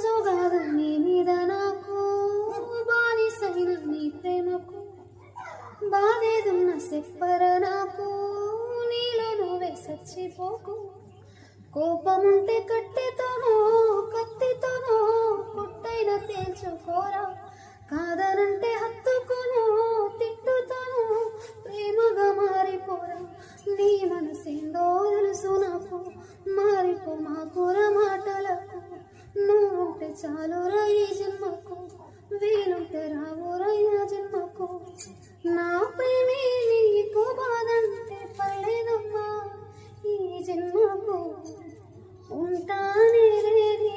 సోగాదు నీ మీద నాకు బానిసైన నీ ప్రేమకు బాధేదున్న చెప్పర నాకు నీలో నువ్వే చచ్చిపోకు కోపముంటే కట్టెతోనో కత్తితోనో పుట్టైన తేల్చుకోరా కాదనంటే హత్తుకోను తిట్టుతోను ప్రేమగా మారిపోరా నీ మనసేందో తెలుసు నాకు మారిపో మా కూర మాటలకు నువ్వుంటే చాలురా ఈ జన్మకు వీలుంటే రావురా ఈ జన్మకు నాపై నీకు బాధంటే పడేదమ్మా ఈ జన్మకు ఉంటానే నీ